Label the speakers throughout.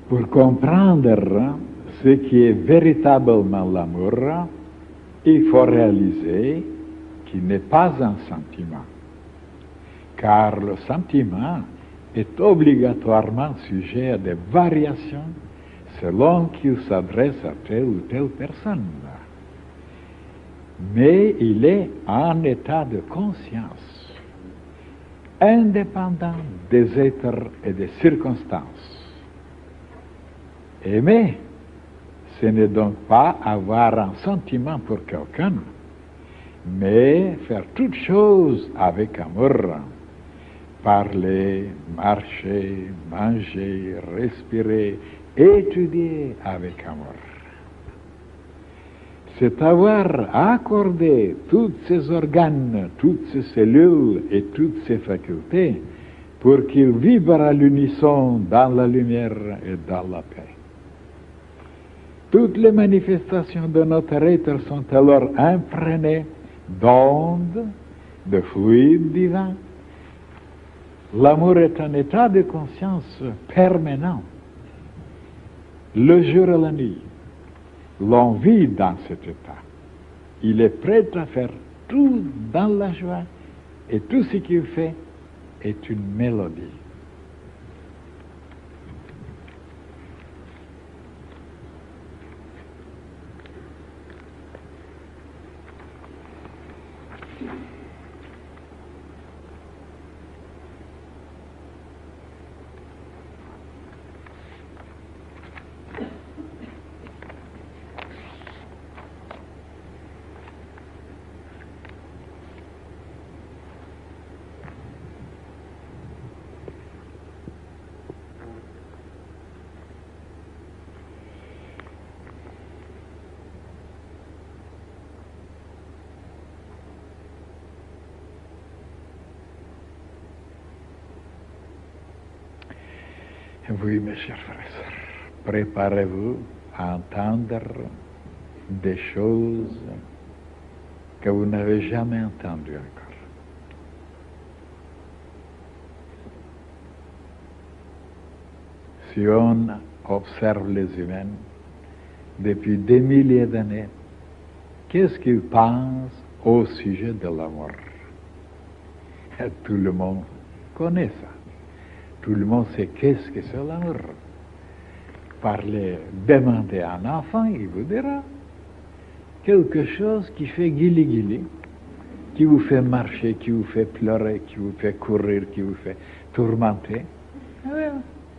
Speaker 1: Pour comprendre ce qui est véritablement l'amour, il faut réaliser qu'il n'est pas un sentiment, car le sentiment est obligatoirement sujet à des variations selon qu'il s'adresse à telle ou telle personne. Mais il est en état de conscience, indépendant des êtres et des circonstances. Aimer, ce n'est donc pas avoir un sentiment pour quelqu'un, mais faire toutes choses avec amour. Parler, marcher, manger, respirer, étudier avec amour. C'est avoir accordé tous ces organes, toutes ces cellules et toutes ces facultés pour qu'ils vibrent à l'unisson dans la lumière et dans la paix. Toutes les manifestations de notre être sont alors imprégnées d'ondes, de fluides divins. L'amour est un état de conscience permanent. Le jour et la nuit, l'on vit dans cet état. Il est prêt à faire tout dans la joie et tout ce qu'il fait est une mélodie. Oui, mes chers frères et sœurs, préparez-vous à entendre des choses que vous n'avez jamais entendues encore. Si on observe les humains depuis des milliers d'années, qu'est-ce qu'ils pensent au sujet de l'amour? Tout le monde connaît ça. Tout le monde sait qu'est-ce que c'est l'amour. Demandez à un enfant, il vous dira. Quelque chose qui fait guili-guili, qui vous fait marcher, qui vous fait pleurer, qui vous fait courir, qui vous fait tourmenter.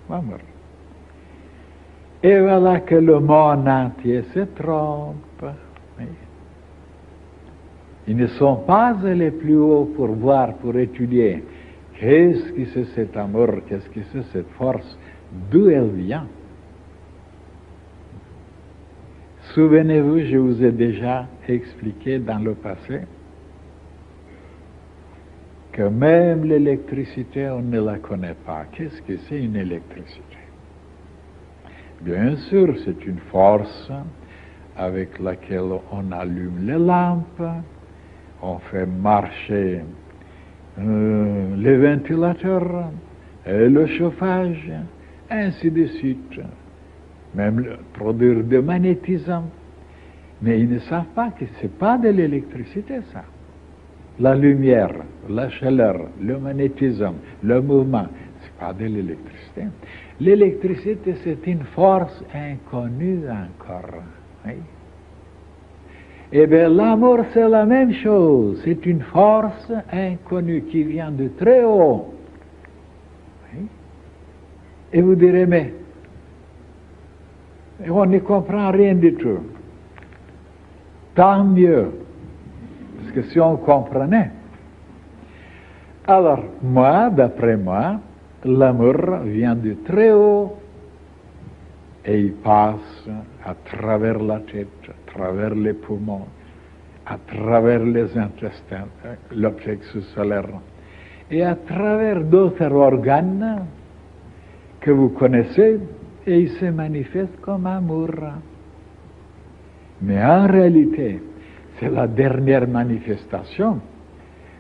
Speaker 1: L'amour. Et voilà que le monde entier se trompe. Ils ne sont pas allés plus haut pour voir, pour étudier. Qu'est-ce que c'est cet amour? Qu'est-ce que c'est cette force? D'où elle vient? Souvenez-vous, je vous ai déjà expliqué dans le passé que même l'électricité, on ne la connaît pas. Qu'est-ce que c'est une électricité? Bien sûr, c'est une force avec laquelle on allume les lampes, on fait marcher les ventilateurs, le chauffage, ainsi de suite. Même produire de magnétisme. Mais ils ne savent pas que ce n'est pas de l'électricité, ça. La lumière, la chaleur, le magnétisme, le mouvement, ce n'est pas de l'électricité. L'électricité, c'est une force inconnue encore. Oui. Eh bien, l'amour, c'est la même chose. C'est une force inconnue qui vient de très haut. Oui. Et vous direz, mais on ne comprend rien du tout. Tant mieux. Parce que si on comprenait. Alors, moi, d'après moi, l'amour vient de très haut et il passe à travers la tête, à travers les poumons, à travers les intestins, le plexus solaire, et à travers d'autres organes que vous connaissez, et il se manifeste comme amour. Mais en réalité, c'est la dernière manifestation,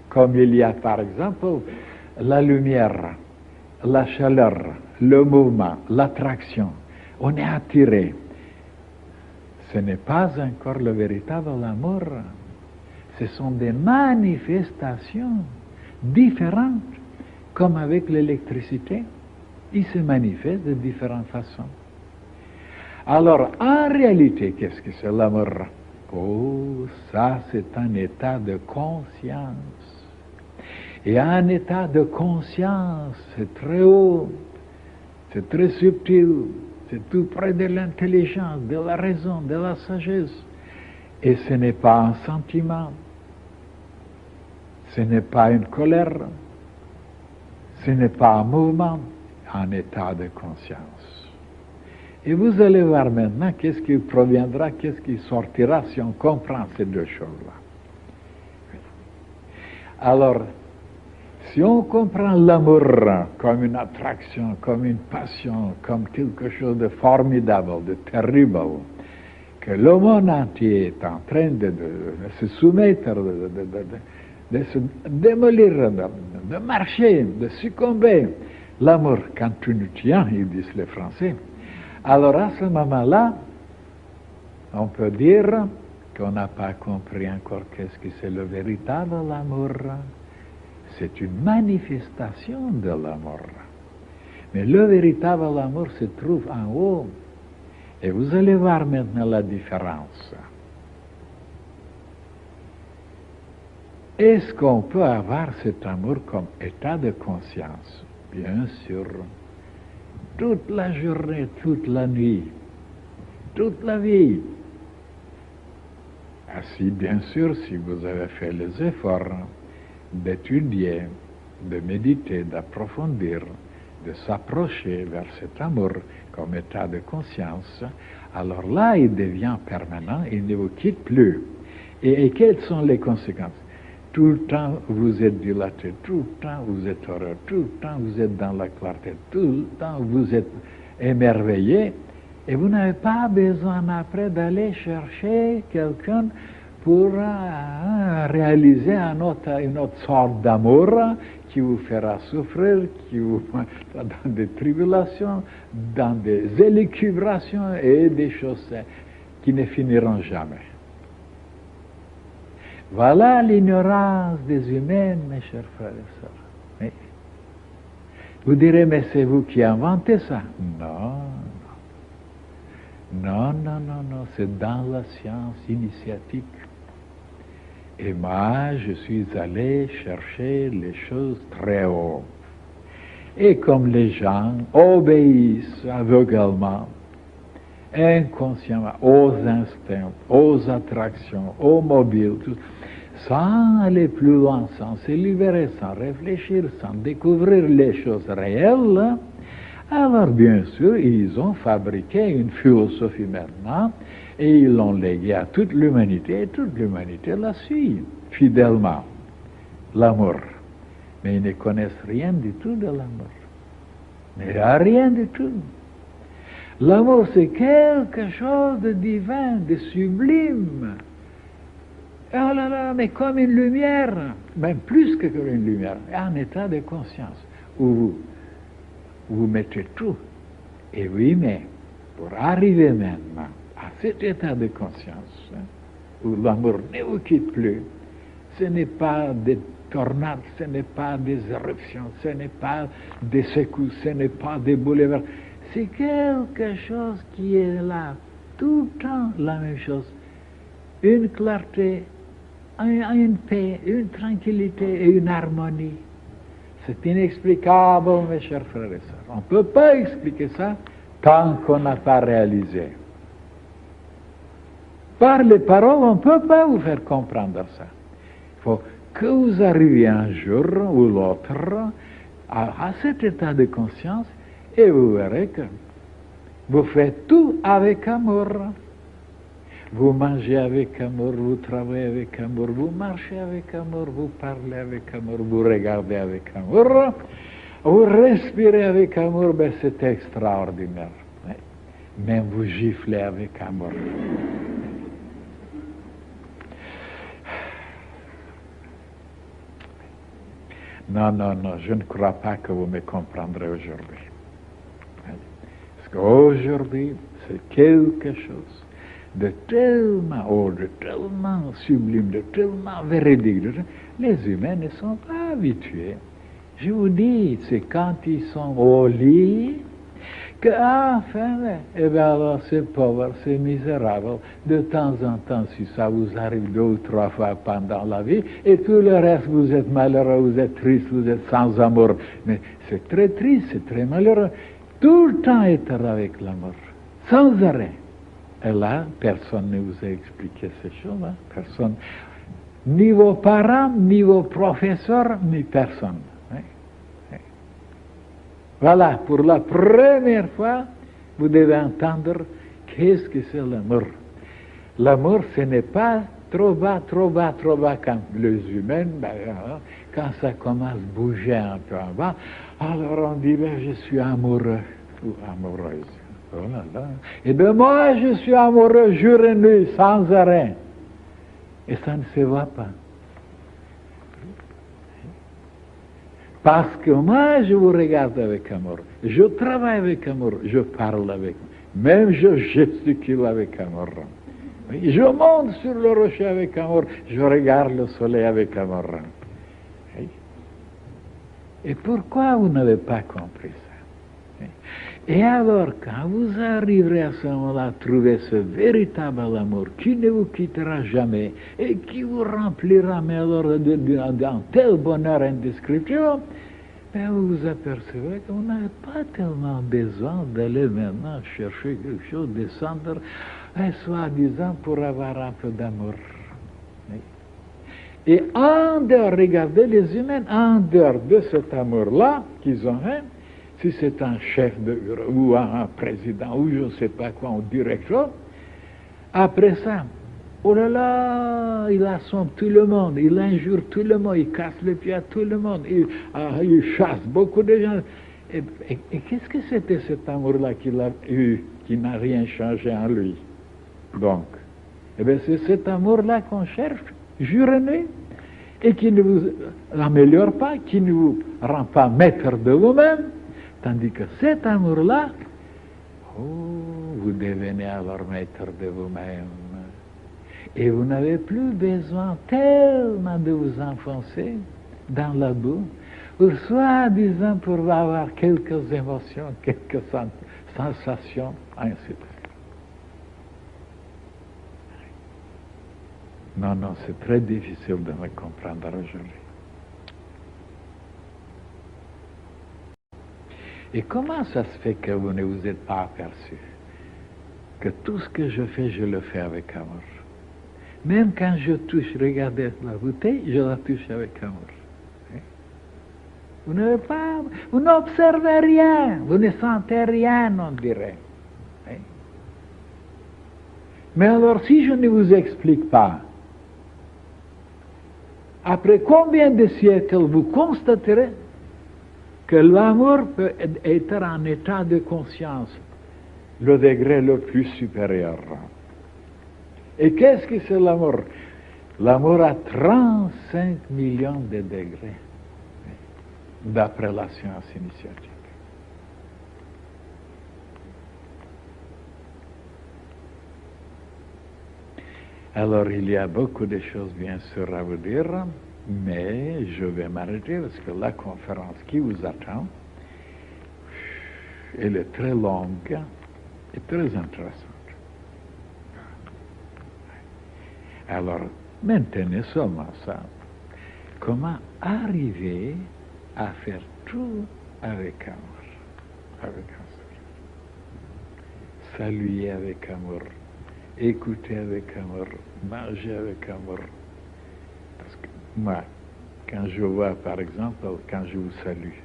Speaker 1: comme il y a par exemple la lumière, la chaleur, le mouvement, l'attraction. On est attiré. Ce n'est pas encore le véritable amour. Ce sont des manifestations différentes, comme avec l'électricité. Il se manifeste de différentes façons. Alors, en réalité, qu'est-ce que c'est l'amour? Oh, ça, c'est un état de conscience. Et un état de conscience, c'est très haut, c'est très subtil, c'est tout près de l'intelligence, de la raison, de la sagesse. Et ce n'est pas un sentiment, ce n'est pas une colère, ce n'est pas un mouvement, un état de conscience. Et vous allez voir maintenant qu'est-ce qui proviendra, qu'est-ce qui sortira si on comprend ces deux choses-là. Alors, si on comprend l'amour comme une attraction, comme une passion, comme quelque chose de formidable, de terrible, que le monde entier est en train de se soumettre, de se démolir, de marcher, de succomber, l'amour, quand tu nous tiens, ils disent les Français, alors à ce moment-là, on peut dire qu'on n'a pas compris encore qu'est-ce que c'est le véritable amour. C'est une manifestation de l'amour. Mais le véritable amour se trouve en haut. Et vous allez voir maintenant la différence. Est-ce qu'on peut avoir cet amour comme état de conscience? Bien sûr. Toute la journée, toute la nuit, toute la vie. Ainsi, bien sûr, si vous avez fait les efforts d'étudier, de méditer, d'approfondir, de s'approcher vers cet amour comme état de conscience, alors là, il devient permanent, il ne vous quitte plus. Et quelles sont les conséquences? Tout le temps, vous êtes dilaté, tout le temps, vous êtes heureux, tout le temps, vous êtes dans la clarté, tout le temps, vous êtes émerveillé, et vous n'avez pas besoin après d'aller chercher quelqu'un pour réaliser une autre sorte d'amour qui vous fera souffrir, qui vous mettra dans des tribulations, dans des élucubrations et des choses qui ne finiront jamais. Voilà l'ignorance des humains, mes chers frères et sœurs. Mais vous direz, mais c'est vous qui inventez ça? Non. Non, non, non, non, c'est dans la science initiatique. Et moi, je suis allé chercher les choses très haut. Et comme les gens obéissent aveuglément, inconsciemment, aux instincts, aux attractions, aux mobiles, tout, sans aller plus loin, sans se libérer, sans réfléchir, sans découvrir les choses réelles, alors bien sûr, ils ont fabriqué une philosophie maintenant, et ils l'ont léguée à toute l'humanité, et toute l'humanité la suit fidèlement, l'amour. Mais ils ne connaissent rien du tout de l'amour. Mais rien du tout. L'amour, c'est quelque chose de divin, de sublime. Oh là là, mais comme une lumière, même plus que comme une lumière, un état de conscience, où vous mettez tout. Et oui, mais pour arriver maintenant à cet état de conscience, où l'amour ne vous quitte plus, ce n'est pas des tornades, ce n'est pas des éruptions, ce n'est pas des secousses, ce n'est pas des bouleversements. C'est quelque chose qui est là, tout le temps la même chose. Une clarté, une paix, une tranquillité et une harmonie. C'est inexplicable, mes chers frères et sœurs. On ne peut pas expliquer ça tant qu'on n'a pas réalisé. Par les paroles, on ne peut pas vous faire comprendre ça. Il faut que vous arriviez un jour ou l'autre à cet état de conscience et vous verrez que vous faites tout avec amour. Vous mangez avec amour, vous travaillez avec amour, vous marchez avec amour, vous parlez avec amour, vous regardez avec amour, vous respirez avec amour, ben c'est extraordinaire. Même vous giflez avec amour. Non, non, non, je ne crois pas que vous me comprendrez aujourd'hui. Parce qu'aujourd'hui, c'est quelque chose de tellement haut, de tellement sublime, de tellement véridique. Les humains ne sont pas habitués. Je vous dis, c'est quand ils sont au lit que, enfin, eh bien alors, c'est pauvre, c'est misérable. De temps en temps, si ça vous arrive 2 ou 3 fois pendant la vie, et tout le reste, vous êtes malheureux, vous êtes triste, vous êtes sans amour. Mais c'est très triste, c'est très malheureux. Tout le temps être avec l'amour, sans arrêt. Et là, personne ne vous a expliqué ces choses-là. Personne. Ni vos parents, ni vos professeurs, ni personne. Voilà, pour la première fois, vous devez entendre qu'est-ce que c'est l'amour. L'amour, ce n'est pas trop bas, trop bas, trop bas, quand les humains, quand ça commence à bouger un peu en bas, alors on dit, je suis amoureux ou amoureuse. Oh là là. Et de moi, je suis amoureux jour et nuit, sans arrêt. Et ça ne se voit pas. Parce que moi, je vous regarde avec amour. Je travaille avec amour. Je parle avec amour. Même je gesticule avec amour. Je monte sur le rocher avec amour. Je regarde le soleil avec amour. Et pourquoi vous n'avez pas compris ça? Et alors, quand vous arriverez à ce moment-là à trouver ce véritable amour qui ne vous quittera jamais et qui vous remplira, mais alors d'un tel bonheur indescriptible, ben vous vous apercevez qu'on n'a pas tellement besoin d'aller maintenant chercher quelque chose, descendre, soi-disant pour avoir un peu d'amour. Et en dehors, regardez les humains, en dehors de cet amour-là qu'ils ont, si c'est un chef de bureau ou un président ou je ne sais pas quoi, un directeur, après ça, oh là là, il assomme tout le monde, il injure tout le monde, il casse le pied à tout le monde, il chasse beaucoup de gens. Et qu'est-ce que c'était cet amour-là qu'il a eu, qui n'a rien changé en lui? Donc, eh bien c'est cet amour-là qu'on cherche, jour et nuit, et qui ne vous améliore pas, qui ne vous rend pas maître de vous-même. Tandis que cet amour-là, vous devenez alors maître de vous-même. Et vous n'avez plus besoin tellement de vous enfoncer dans la boue, pour soi-disant pour avoir quelques émotions, quelques sensations, ainsi de suite. Non, non, c'est très difficile de me comprendre aujourd'hui. Et comment ça se fait que vous ne vous êtes pas aperçu que tout ce que je fais, je le fais avec amour? Même quand je touche, regardez la bouteille, je la touche avec amour. Vous n'avez pas, vous n'observez rien, vous ne sentez rien, on dirait. Mais alors, si je ne vous explique pas, après combien de siècles vous constaterez que l'amour peut être en état de conscience, le degré le plus supérieur. Et qu'est-ce que c'est l'amour? L'amour a 35 millions de degrés, d'après la science initiatique. Alors, il y a beaucoup de choses, bien sûr, à vous dire, mais je vais m'arrêter parce que la conférence qui vous attend, elle est très longue et très intéressante. Alors, maintenez seulement ça. Comment arriver à faire tout avec amour, avec amour. Saluer avec amour, écouter avec amour, manger avec amour. Parce que moi, quand je vois, par exemple, quand je vous salue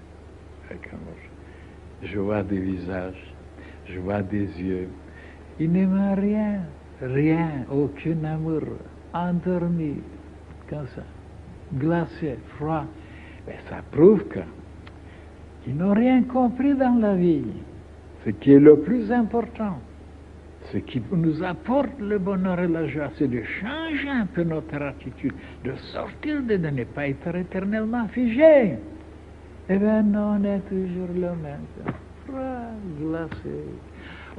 Speaker 1: avec amour, je vois des visages, je vois des yeux. Il ne m'a rien, aucun amour, endormi, comme ça, glacé, froid. Mais ça prouve qu'ils n'ont rien compris dans la vie. Ce qui est le plus important, ce qui nous apporte le bonheur et la joie, c'est de changer un peu notre attitude, de sortir de ne pas être éternellement figé. Eh bien non, on est toujours le même, froid, glacé,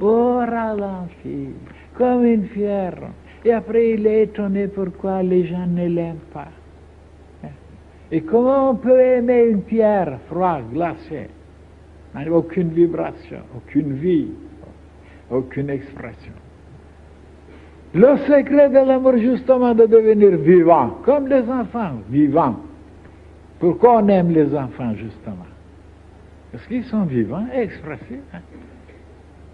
Speaker 1: au ralenti, comme une fière. Et après, il est étonné pourquoi les gens ne l'aiment pas. Et comment on peut aimer une pierre froide, glacée? Aucune vibration, aucune vie, aucune expression. Le secret de l'amour, justement, de devenir vivant, comme les enfants, vivants. Pourquoi on aime les enfants, justement? Parce qu'ils sont vivants et expressifs.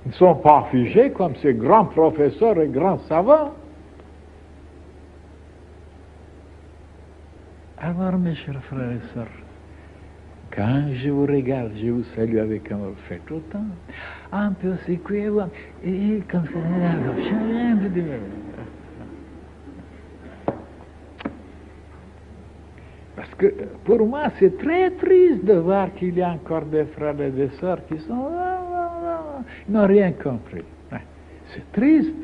Speaker 1: Ils ne sont pas figés comme ces grands professeurs et grands savants. Alors, mes chers frères et sœurs, quand je vous regarde, je vous salue avec amour, faites autant. Un peu secouez-vous, et comme ça, parce que pour moi, c'est très triste de voir qu'il y a encore des frères et des sœurs qui sont ils n'ont rien compris. C'est triste.